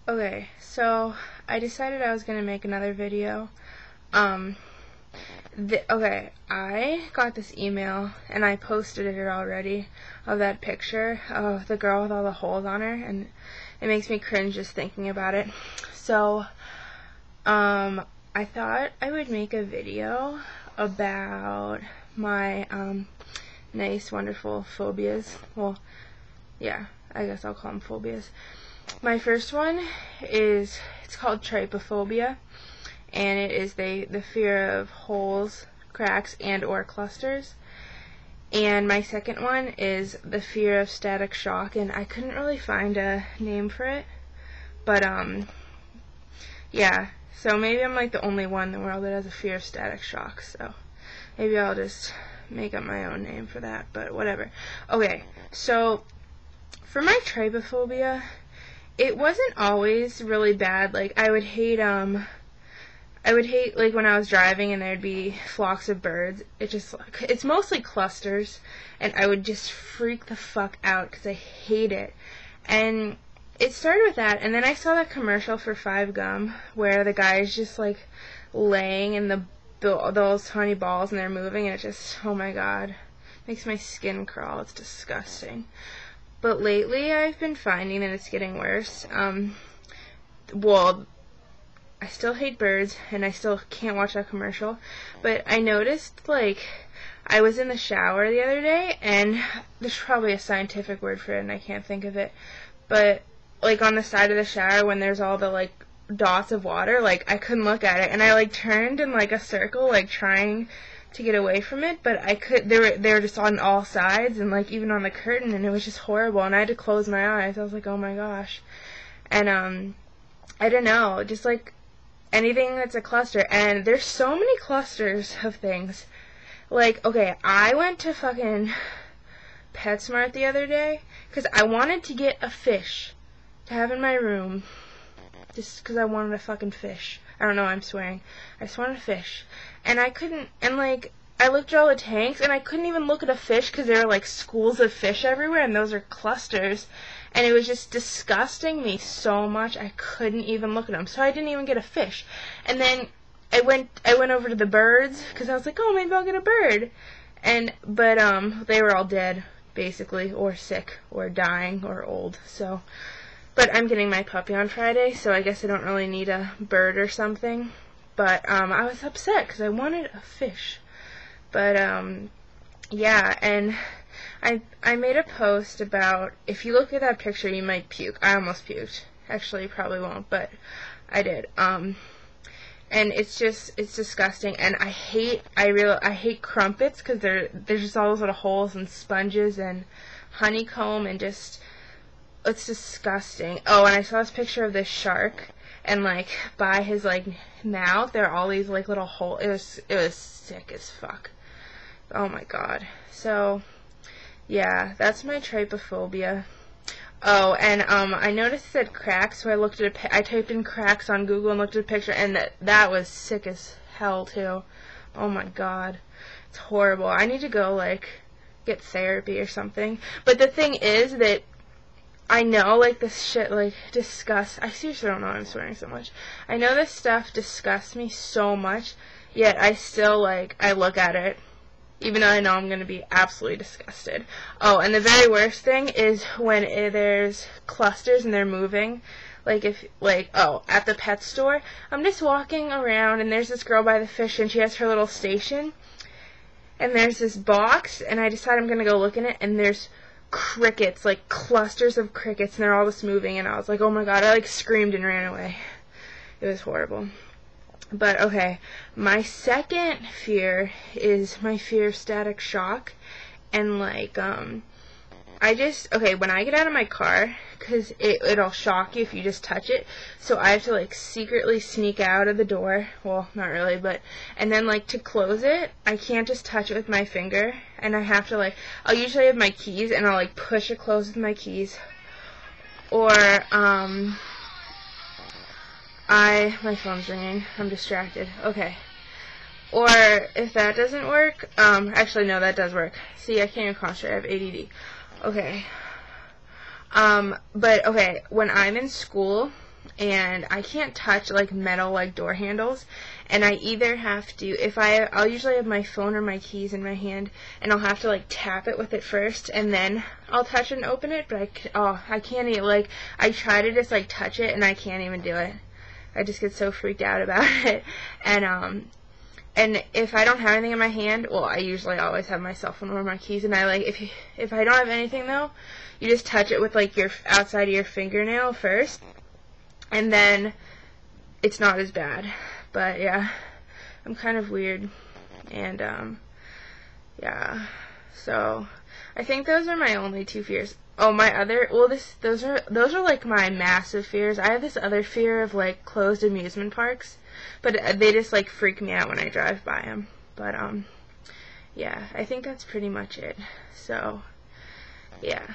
Okay, so I decided I was going to make another video. Okay, I got this email, and I posted it already, of that picture of the girl with all the holes on her, and it makes me cringe just thinking about it. So, I thought I would make a video about my, nice, wonderful phobias. Well, yeah, I guess I'll call them phobias. My first one is, it's called trypophobia, and it is the fear of holes, cracks, and or clusters. And my second one is the fear of static shock, and I couldn't really find a name for it, but yeah, so maybe I'm like the only one in the world that has a fear of static shock, so maybe I'll just make up my own name for that, but whatever. Okay, so for my trypophobia, it wasn't always really bad. Like, I would hate like when I was driving and there'd be flocks of birds. It's mostly clusters, and I would just freak the fuck out because I hate it. And it started with that, and then I saw that commercial for 5 Gum where the guy is just like laying in those tiny balls and they're moving, and it just, oh my god, makes my skin crawl. It's disgusting. But lately I've been finding that it's getting worse. Well, I still hate birds, and I still can't watch that commercial, but I noticed, like, I was in the shower the other day, and there's probably a scientific word for it, and I can't think of it, but, like, on the side of the shower, when there's all the, like, dots of water, like, I couldn't look at it, and I, like, turned in, like, a circle, like, trying to get away from it, but they were just on all sides, and, like, even on the curtain, and it was just horrible, and I had to close my eyes. I was like, oh my gosh. And, I don't know, just, like, anything that's a cluster, and there's so many clusters of things. Like, okay, I went to fucking PetSmart the other day, because I wanted to get a fish to have in my room, just because I wanted a fucking fish. I don't know, I'm swearing. I just wanted a fish. And I couldn't, and like, I looked at all the tanks, and I couldn't even look at a fish because there were like schools of fish everywhere, and those are clusters. And it was just disgusting me so much, I couldn't even look at them. So I didn't even get a fish. And then I went over to the birds, because I was like, oh, maybe I'll get a bird. But they were all dead, basically, or sick, or dying, or old, so. But I'm getting my puppy on Friday, so I guess I don't really need a bird or something. But, I was upset, because I wanted a fish. But, yeah, and I made a post about, if you look at that picture, you might puke. I almost puked. Actually, you probably won't, but I did. And it's disgusting, and I hate crumpets, because there's just all those little holes and sponges and honeycomb, and just, it's disgusting. Oh, and I saw this picture of this shark, and like by his like mouth there are all these like little holes. It was sick as fuck. Oh my god. So yeah, that's my trypophobia. Oh, and I noticed it said cracks, so I looked at I typed in cracks on Google and looked at a picture, and that was sick as hell too. Oh my god, it's horrible. I need to go like get therapy or something. But the thing is that I know, like, this shit, like, disgusts, I seriously don't know why I'm swearing so much. I know this stuff disgusts me so much, yet I still, like, I look at it, even though I know I'm going to be absolutely disgusted. Oh, and the very worst thing is when there's clusters and they're moving. Like, at the pet store, I'm just walking around, and there's this girl by the fish, and she has her little station, and there's this box, and I decide I'm going to go look in it, and there's crickets, like clusters of crickets, and they're all just moving, and I was like, oh my god, I like screamed and ran away. It was horrible. But okay, my second fear is my fear of static shock, and like, when I get out of my car, because it'll shock you if you just touch it, so I have to, like, secretly sneak out of the door, well, not really, but, and then, like, to close it, I can't just touch it with my finger, and I have to, like, I'll usually have my keys, and I'll, like, push it closed with my keys, or, my phone's ringing, I'm distracted, okay, or, if that doesn't work, actually, no, that does work, see, I can't even concentrate, I have ADD. Okay. But, okay, when I'm in school, and I can't touch like metal like door handles, and I either have to, I'll usually have my phone or my keys in my hand, and I'll have to like tap it with it first, and then I'll touch it and open it, but I can't even, like, I try to just like touch it, and I can't even do it. I just get so freaked out about it. And if I don't have anything in my hand, well, I usually always have my cell phone or my keys, and I like, if I don't have anything though, you just touch it with like your outside of your fingernail first, and then it's not as bad. But yeah, I'm kind of weird, and yeah, so I think those are my only two fears. Oh, my other, well, those are like my massive fears. I have this other fear of like closed amusement parks, but they just like freak me out when I drive by them. But yeah, I think that's pretty much it. So yeah.